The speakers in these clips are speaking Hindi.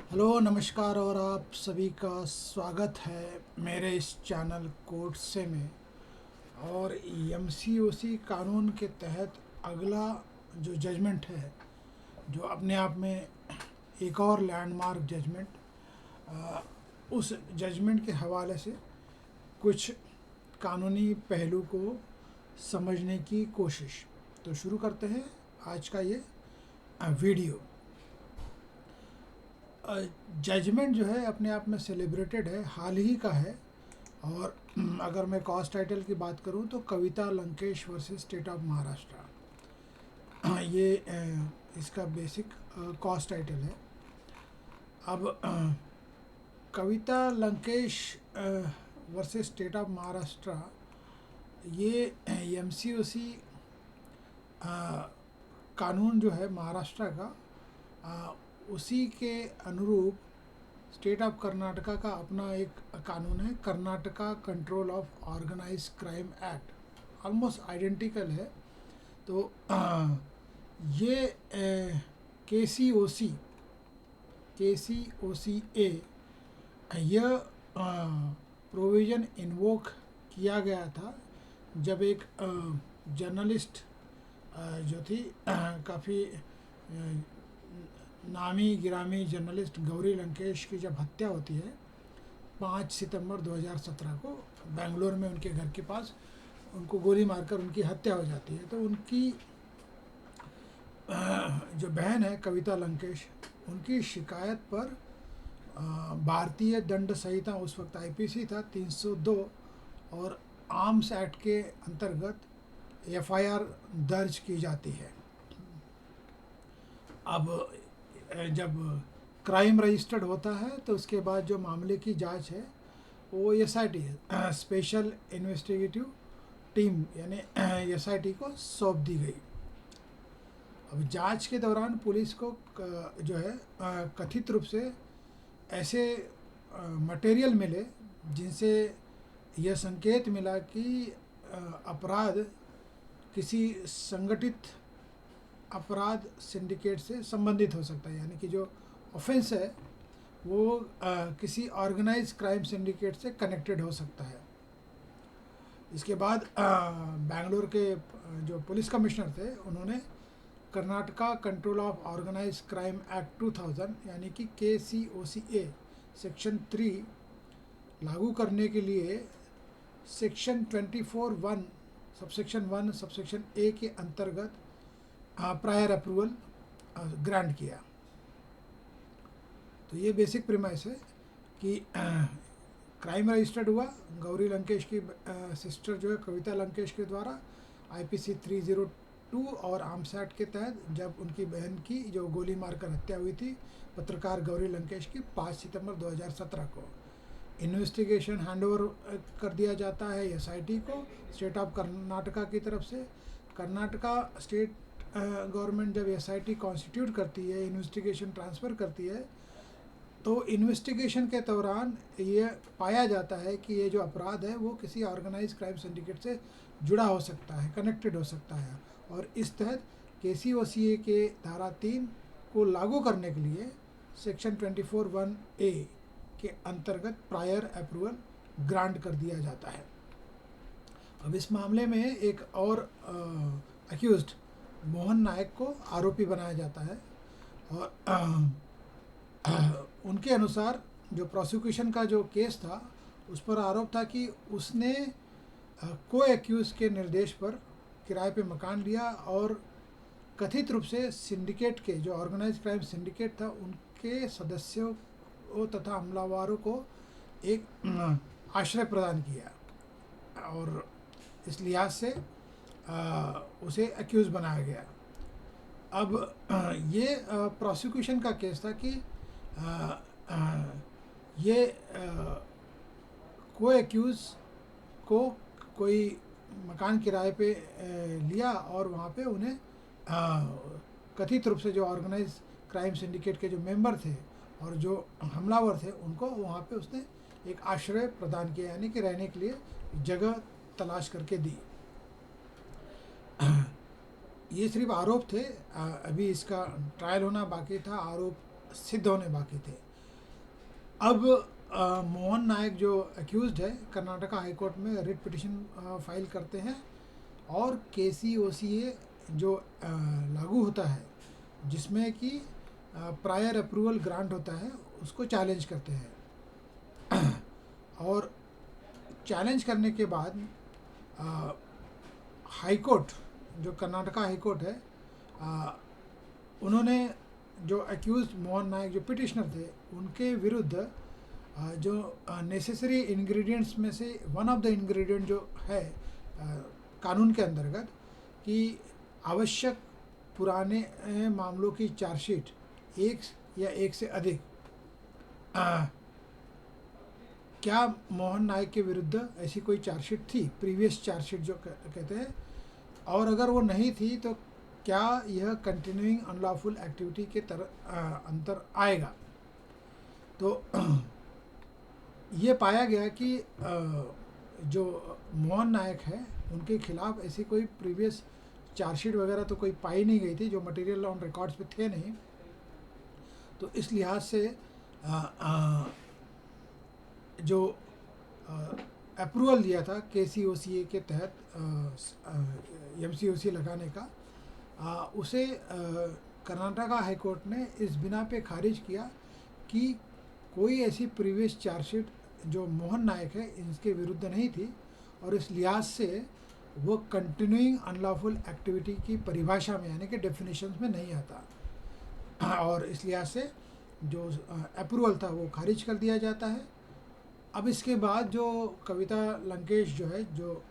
हेलो नमस्कार और आप सभी का स्वागत है मेरे इस चैनल कोर्ट से में। और एमसीओसी कानून के तहत अगला जो जजमेंट है, जो अपने आप में एक और लैंडमार्क जजमेंट, उस जजमेंट के हवाले से कुछ कानूनी पहलू को समझने की कोशिश। तो शुरू करते हैं आज का ये वीडियो। जजमेंट जो है अपने आप में सेलिब्रेटेड है, हाल ही का है। और अगर मैं कॉज टाइटल की बात करूं तो Kavita Lankesh versus state of Maharashtra, ये इसका बेसिक कॉज टाइटल है। अब Kavita Lankesh versus state of Maharashtra, ये एमसीओसी कानून जो है महाराष्ट्र का, उसी के अनुरूप स्टेट ऑफ कर्नाटका का अपना एक कानून है, Karnataka control of organise crime act, almost identical है। तो ये KCOC यह प्रोविज़न इन्वोक किया गया था जब एक जर्नलिस्ट जो थी, काफ़ी नामी गिरामी जर्नलिस्ट गौरी लंकेश की जब हत्या होती है 5 सितंबर 2017 को, बेंगलोर में उनके घर के पास उनको गोली मारकर उनकी हत्या हो जाती है। तो उनकी जो बहन है कविता लंकेश, उनकी शिकायत पर भारतीय दंड संहिता, उस वक्त आईपीसी था 302, और आर्म्स एक्ट के अंतर्गत एफआईआर दर्ज की जाती है। अब जब क्राइम रजिस्टर्ड होता है तो उसके बाद जो मामले की जांच है वो एसआईटी, स्पेशल इन्वेस्टिगेटिव टीम यानी एसआईटी को सौंप दी गई। अब जांच के दौरान पुलिस को जो है कथित रूप से ऐसे मटेरियल मिले जिनसे यह संकेत मिला कि अपराध किसी संगठित अपराध सिंडिकेट से संबंधित हो सकता है, यानी कि जो ऑफेंस है वो किसी ऑर्गेनाइज क्राइम सिंडिकेट से कनेक्टेड हो सकता है। इसके बाद बेंगलोर के जो पुलिस कमिश्नर थे, उन्होंने Karnataka control of organise crime act 2000 यानी कि KCOCA सेक्शन 3 लागू करने के लिए सेक्शन 24(1) सबसेक्शन 1 सबसेक्शन A के अंतर्गत प्रायर अप्रूवल ग्रांट किया। तो ये बेसिक प्रीमाइस है कि क्राइम रजिस्टर्ड हुआ गौरी लंकेश की सिस्टर जो है कविता लंकेश के द्वारा आईपीसी 302 और आर्म्स एक्ट के तहत, जब उनकी बहन की जो गोली मारकर हत्या हुई थी पत्रकार गौरी लंकेश की 5 सितंबर 2017 को। इन्वेस्टिगेशन हैंडओवर कर दिया जाता है एसआईटी को स्टेट ऑफ कर्नाटका की तरफ से। कर्नाटका स्टेट गवर्नमेंट जब एसआईटी कॉन्स्टिट्यूट करती है, इन्वेस्टिगेशन ट्रांसफ़र करती है, तो इन्वेस्टिगेशन के दौरान ये पाया जाता है कि ये जो अपराध है वो किसी ऑर्गेनाइज क्राइम सिंडिकेट से जुड़ा हो सकता है, कनेक्टेड हो सकता है। और इस तहत KCOCA के धारा 3 को लागू करने के लिए सेक्शन 24(1) A के अंतर्गत प्रायर अप्रूवल ग्रांट कर दिया जाता है। अब इस मामले में एक और अक्यूज्ड मोहन नायक को आरोपी बनाया जाता है। और उनके अनुसार जो प्रोसिक्यूशन का जो केस था उस पर आरोप था कि उसने को एक्यूज के निर्देश पर किराए पे मकान लिया और कथित रूप से सिंडिकेट के, जो ऑर्गेनाइज क्राइम सिंडिकेट था, उनके सदस्यों तथा हमलावरों को एक आश्रय प्रदान किया और इस लिहाज से उसे एक्यूज़ बनाया गया। अब ये प्रोसिक्यूशन का केस था कि ये को एक्यूज़ को कोई मकान किराए पे लिया और वहाँ पे उन्हें कथित रूप से जो ऑर्गेनाइज क्राइम सिंडिकेट के जो मेंबर थे और जो हमलावर थे उनको वहाँ पे उसने एक आश्रय प्रदान किया, यानी कि रहने के लिए जगह तलाश करके दी। ये सिर्फ आरोप थे, अभी इसका ट्रायल होना बाकी था, आरोप सिद्ध होने बाकी थे। अब मोहन नायक जो अक्यूज्ड है कर्नाटका हाई कोर्ट में रिट पिटिशन फाइल करते हैं और KCOCA जो लागू होता है जिसमें कि प्रायर अप्रूवल ग्रांट होता है उसको चैलेंज करते हैं और चैलेंज करने के बाद हाई कोर्ट जो कर्नाटका हाई कोर्ट है उन्होंने जो अक्यूज मोहन नायक जो पिटिशनर थे उनके विरुद्ध जो नेसेसरी इंग्रेडिएंट्स में से वन ऑफ द इंग्रेडिएंट जो है कानून के अंतर्गत कि आवश्यक पुराने मामलों की चार्जशीट एक या एक से अधिक क्या मोहन नायक के विरुद्ध ऐसी कोई चार्जशीट थी, प्रीवियस चार्जशीट जो कहते हैं, और अगर वो नहीं थी तो क्या यह कंटिन्यूइंग अनलॉफुल एक्टिविटी के अंतर आएगा। तो ये पाया गया कि जो मोहन नायक है उनके खिलाफ ऐसी कोई प्रीवियस चार्जशीट वगैरह तो कोई पाई नहीं गई थी, जो मटेरियल ऑन रिकॉर्ड्स पे थे नहीं। तो इस लिहाज से जो अप्रूवल दिया था KCOCA के तहत MCOC लगाने का, उसे कर्नाटका हाई कोर्ट ने इस बिना पे खारिज किया कि कोई ऐसी प्रीवियस चार्जशीट जो मोहन नायक है इनके विरुद्ध नहीं थी और इस लिहाज से वो कंटिन्यूइंग अनलॉफुल एक्टिविटी की परिभाषा में यानी कि डेफिनेशंस में नहीं आता और इस लिहाज से जो अप्रूवल था वो खारिज कर दिया जाता है। अब इसके बाद जो कविता लंकेश जो है जो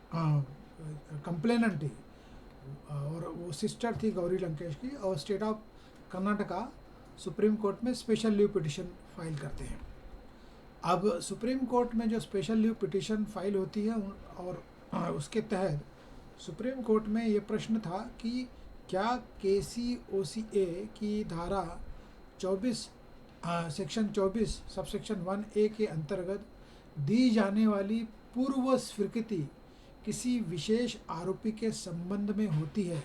कंप्लेनेंट थी और वो सिस्टर थी गौरी लंकेश की, और state of Karnataka supreme court में स्पेशल लीव पिटिशन फाइल करते हैं। अब सुप्रीम कोर्ट में जो स्पेशल लीव पिटिशन फाइल होती है और उसके तहत सुप्रीम कोर्ट में ये प्रश्न था कि क्या KCOCA की धारा 24 सेक्शन 24 सबसेक्शन 1A के अंतर्गत दी जाने वाली पूर्व स्वीकृति किसी विशेष आरोपी के संबंध में होती है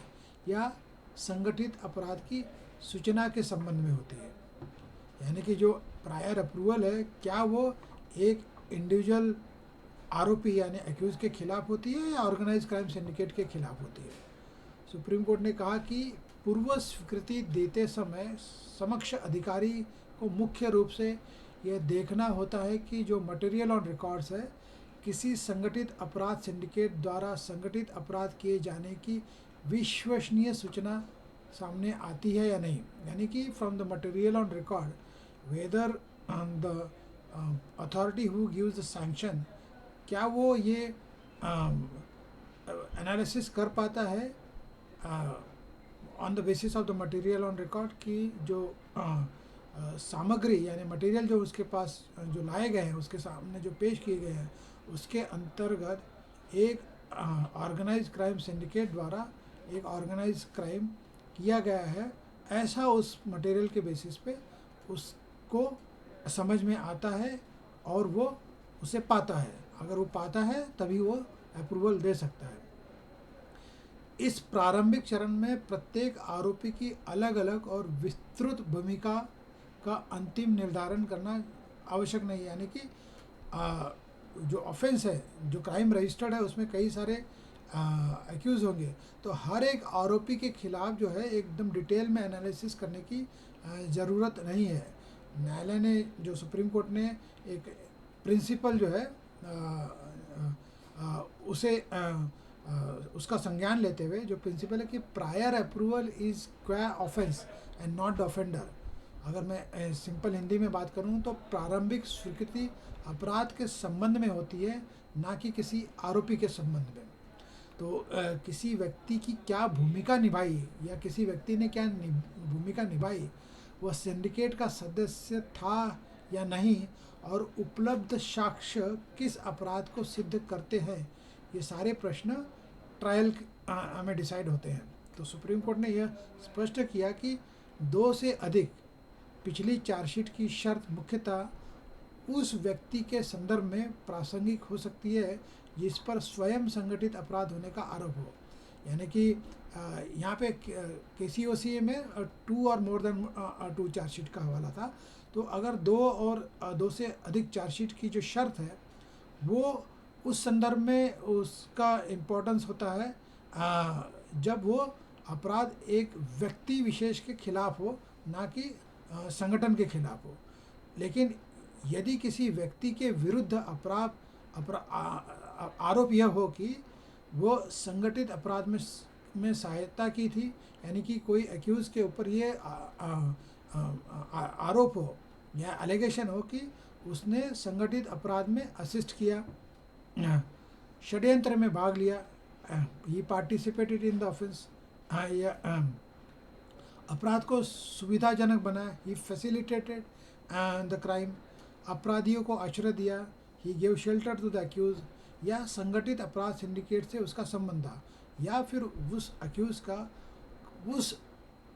या संगठित अपराध की सूचना के संबंध में होती है। यानी कि जो प्रायर अप्रूवल है क्या वो एक इंडिविजुअल आरोपी यानी एक्यूज के खिलाफ होती है या ऑर्गेनाइज क्राइम सिंडिकेट के खिलाफ होती है। सुप्रीम कोर्ट ने कहा कि पूर्व स्वीकृति देते समय समक्ष अधिकारी को मुख्य रूप से यह देखना होता है कि जो मटेरियल ऑन रिकॉर्ड्स है किसी संगठित अपराध सिंडिकेट द्वारा संगठित अपराध किए जाने की विश्वसनीय सूचना सामने आती है या नहीं। यानी कि from the material on record whether the authority who gives the sanction क्या वो ये एनालिसिस कर पाता है on the basis of the material on record की जो सामग्री यानी मटेरियल जो उसके पास जो लाए गए हैं उसके सामने जो पेश किए गए हैं उसके अंतर्गत एक ऑर्गेनाइज क्राइम सिंडिकेट द्वारा एक ऑर्गेनाइज क्राइम किया गया है, ऐसा उस मटेरियल के बेसिस पे उसको समझ में आता है और वो उसे पाता है। अगर वो पाता है तभी वो अप्रूवल दे सकता है। इस प्रारंभिक चरण में प्रत्येक आरोपी की अलग अलग और विस्तृत भूमिका का अंतिम निर्धारण करना आवश्यक नहीं है। यानी कि जो ऑफेंस है जो क्राइम रजिस्टर्ड है उसमें कई सारे एक्यूज होंगे, तो हर एक आरोपी के खिलाफ जो है एकदम डिटेल में एनालिसिस करने की ज़रूरत नहीं है। न्यायालय ने जो सुप्रीम कोर्ट ने एक प्रिंसिपल जो है उसे उसका संज्ञान लेते हुए जो प्रिंसिपल है कि प्रायर अप्रूवल इज़ क्वा offence and not the offender. अगर मैं सिंपल हिंदी में बात करूं तो प्रारंभिक स्वीकृति अपराध के संबंध में होती है, ना कि किसी आरोपी के संबंध में। तो किसी व्यक्ति की क्या भूमिका निभाई या किसी व्यक्ति ने क्या भूमिका निभाई, वह सिंडिकेट का सदस्य था या नहीं, और उपलब्ध साक्ष्य किस अपराध को सिद्ध करते हैं, ये सारे प्रश्न ट्रायल में डिसाइड होते हैं। तो सुप्रीम कोर्ट ने यह स्पष्ट किया कि 2 से अधिक पिछली चार्जशीट की शर्त मुख्यतः उस व्यक्ति के संदर्भ में प्रासंगिक हो सकती है जिस पर स्वयं संगठित अपराध होने का आरोप हो। यानी कि यहाँ पे KCOCA में 2 और मोर देन 2 चार्जशीट का हवाला था। तो अगर 2 और 2 से अधिक चार्जशीट की जो शर्त है वो उस संदर्भ में उसका इम्पोर्टेंस होता है जब वो अपराध एक व्यक्ति विशेष के खिलाफ हो, ना कि संगठन के खिलाफ हो। लेकिन यदि किसी व्यक्ति के विरुद्ध आरोप यह हो कि वो संगठित अपराध में सहायता की थी, यानी कि कोई एक्यूज के ऊपर ये आरोप हो या एलिगेशन हो कि उसने संगठित अपराध में असिस्ट किया, षड्यंत्र में भाग लिया, ही पार्टिसिपेटेड इन द ऑफेंस, या अपराध को सुविधाजनक बनाया, ही फैसिलिटेटेड द क्राइम, अपराधियों को आश्रय दिया, he gave shelter to the accuse, या संगठित अपराध सिंडिकेट से उसका संबंध था, या फिर उस अक्यूज का उस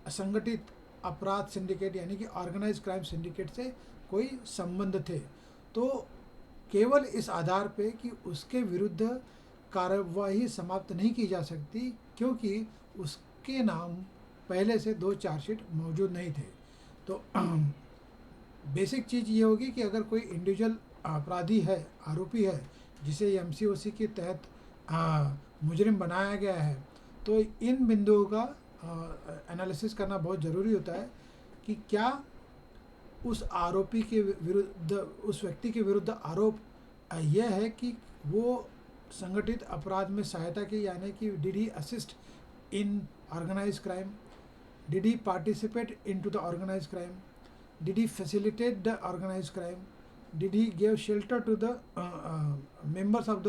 संगठित अपराध सिंडिकेट यानी कि ऑर्गेनाइज क्राइम सिंडिकेट से कोई संबंध थे। तो केवल इस आधार पे कि उसके विरुद्ध कार्रवाई समाप्त नहीं की जा सकती क्योंकि उसके नाम पहले से 2 चार्जशीट मौजूद नहीं थे। तो बेसिक चीज़ ये होगी कि अगर कोई इंडिविजुअल अपराधी है, आरोपी है, जिसे MCOC के तहत मुजरिम बनाया गया है, तो इन बिंदुओं का एनालिसिस करना बहुत ज़रूरी होता है कि क्या उस आरोपी के विरुद्ध, उस व्यक्ति के विरुद्ध आरोप यह है कि वो संगठित अपराध में सहायता की, यानी कि did he assist in organise crime, did he participate into the organise crime, did he facilitate the organise crime, did he give shelter to the members of the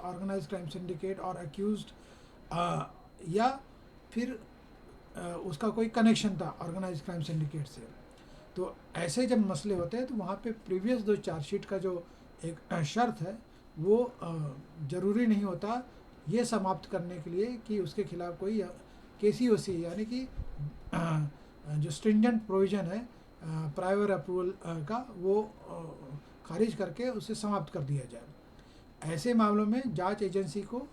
organise crime syndicate और अक्यूज्ड, या फिर उसका कोई कनेक्शन था ऑर्गेनाइज क्राइम सिंडिकेट से। तो ऐसे जब मसले होते हैं तो वहाँ पे प्रीवियस 2 चार्जशीट का जो एक शर्त है वो ज़रूरी नहीं होता ये समाप्त करने के लिए कि उसके खिलाफ कोई KCOC यानी कि जो स्ट्रिंजेंट प्रोविज़न है प्रायर अप्रूवल का वो खारिज करके उसे समाप्त कर दिया जाए। ऐसे मामलों में जांच एजेंसी को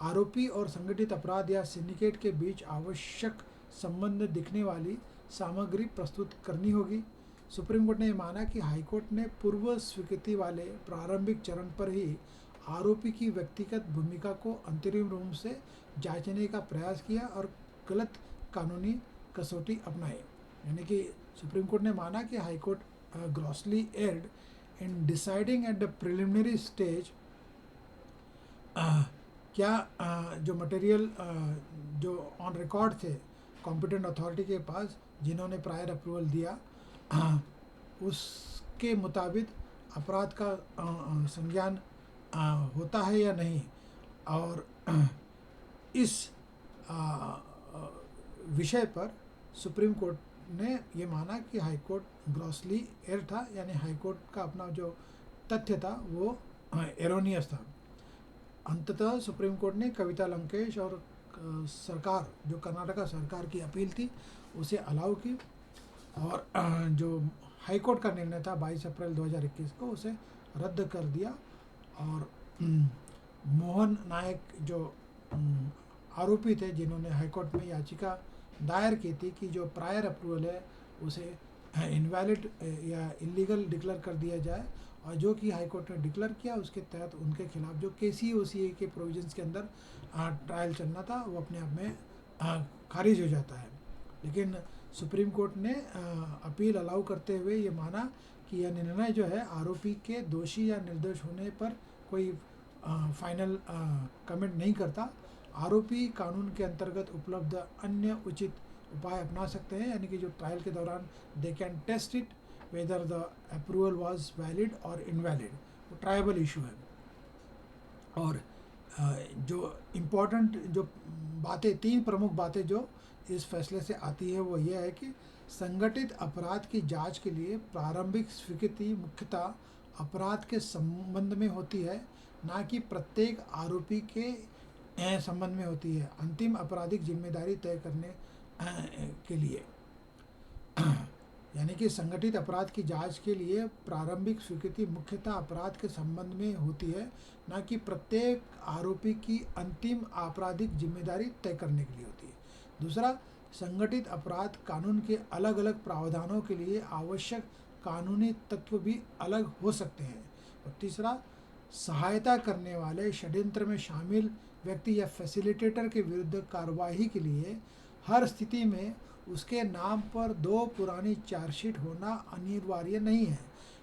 आरोपी और संगठित अपराध या सिंडिकेट के बीच आवश्यक संबंध दिखने वाली सामग्री प्रस्तुत करनी होगी। सुप्रीम कोर्ट ने माना कि हाईकोर्ट ने पूर्व स्वीकृति वाले प्रारंभिक चरण पर ही आरोपी की व्यक्तिगत भूमिका को अंतरिम रूप से जांचने का प्रयास किया और गलत कानूनी कसौटी अपनाई। यानी कि सुप्रीम कोर्ट ने माना कि high court grossly erred in deciding at the preliminary stage क्या जो मटेरियल जो ऑन रिकॉर्ड थे कॉम्पिटेंट अथॉरिटी के पास जिन्होंने प्रायर अप्रूवल दिया उसके मुताबिक अपराध का संज्ञान होता है या नहीं। और इस विषय पर सुप्रीम कोर्ट ने ये माना कि हाईकोर्ट ग्रॉसली एयर था, यानी हाईकोर्ट का अपना जो तथ्य था वो एरोनियस था। अंततः सुप्रीम कोर्ट ने कविता लंकेश और सरकार जो कर्नाटका सरकार की अपील थी उसे अलाउ की और जो हाईकोर्ट का निर्णय था 22 अप्रैल 2021 को उसे रद्द कर दिया। और मोहन नायक जो आरोपी थे जिन्होंने हाईकोर्ट में याचिका दायर की थी कि जो प्रायर अप्रूवल है उसे इनवैलिड या इलीगल डिक्लेयर कर दिया जाए, और जो कि हाईकोर्ट ने डिक्लेयर किया उसके तहत उनके खिलाफ जो KCOCA के प्रोविजंस के अंदर ट्रायल चलना था वो अपने आप में खारिज हो जाता है। लेकिन सुप्रीम कोर्ट ने अपील अलाउ करते हुए ये माना कि यह निर्णय जो है आरोपी के दोषी या निर्दोष होने पर कोई फाइनल कमेंट नहीं करता। आरोपी कानून के अंतर्गत उपलब्ध अन्य उचित उपाय अपना सकते हैं, यानी कि जो ट्रायल के दौरान they can test it whether the approval was valid और इनवैलिड, वो ट्रायबल इशू है। और जो इम्पोर्टेंट जो बातें 3 प्रमुख बातें जो इस फैसले से आती है वो ये है कि संगठित अपराध की जांच के लिए प्रारंभिक स्वीकृति मुख्यतः अपराध के संबंध में होती है, ना कि प्रत्येक आरोपी के संबंध में होती है अंतिम आपराधिक जिम्मेदारी तय करने के लिए। यानी कि संगठित अपराध की जांच के लिए प्रारंभिक स्वीकृति मुख्यतः अपराध के संबंध में होती है, न कि प्रत्येक आरोपी की अंतिम आपराधिक जिम्मेदारी तय करने के लिए होती है। दूसरा, संगठित अपराध कानून के अलग अलग प्रावधानों के लिए आवश्यक कानूनी तत्व भी अलग हो सकते हैं। और तीसरा, सहायता करने वाले षड्यंत्र में शामिल व्यक्ति या फैसिलिटेटर के विरुद्ध कार्रवाई के लिए हर स्थिति में उसके नाम पर 2 पुरानी चार्जशीट होना अनिवार्य नहीं है,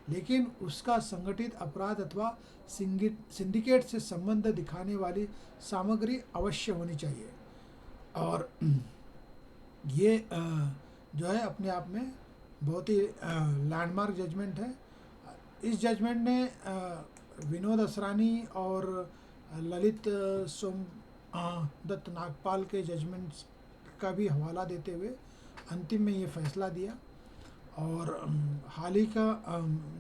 लेकिन उसका संगठित अपराध अथवा सिंडिकेट से संबंध दिखाने वाली सामग्री अवश्य होनी चाहिए। और ये जो है अपने आप में बहुत ही लैंडमार्क जजमेंट है। इस जजमेंट ने विनोद असरानी और ललित सोमदत्त नागपाल के जजमेंट्स का भी हवाला देते हुए अंतिम में ये फैसला दिया। और हाल ही का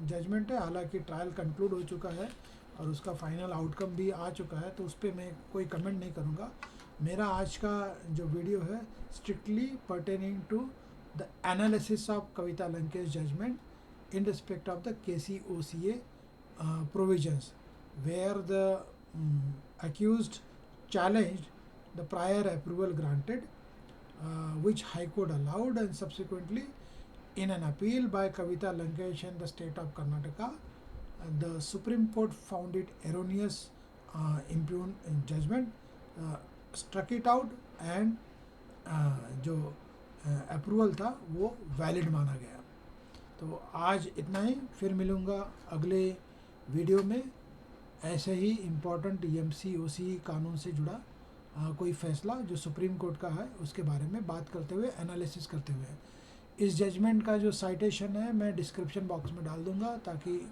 जजमेंट है, हालांकि ट्रायल कंक्लूड हो चुका है और उसका फाइनल आउटकम भी आ चुका है, तो उस पर मैं कोई कमेंट नहीं करूँगा। मेरा आज का जो वीडियो है strictly pertaining to the analysis of Kavita Lankesh judgement in respect of the KCOCA provisions where the accused challenged the prior approval granted, which High Court allowed, and subsequently in an appeal by Kavita Lankesh and the state of Karnataka, the Supreme Court found it erroneous impugned judgment, struck it out and जो अप्रूवल था वो वैलिड माना गया। तो आज इतना ही, फिर मिलूँगा अगले वीडियो में ऐसे ही इम्पोर्टेंट MCOC कानून से जुड़ा कोई फैसला जो सुप्रीम कोर्ट का है उसके बारे में बात करते हुए, एनालिसिस करते हुए। इस जजमेंट का जो साइटेशन है मैं डिस्क्रिप्शन बॉक्स में डाल दूँगा, ताकि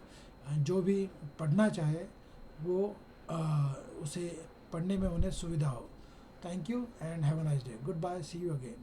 जो भी पढ़ना चाहे वो उसे पढ़ने में उन्हें सुविधा हो। Thank you and have a nice day. Good bye, see you again.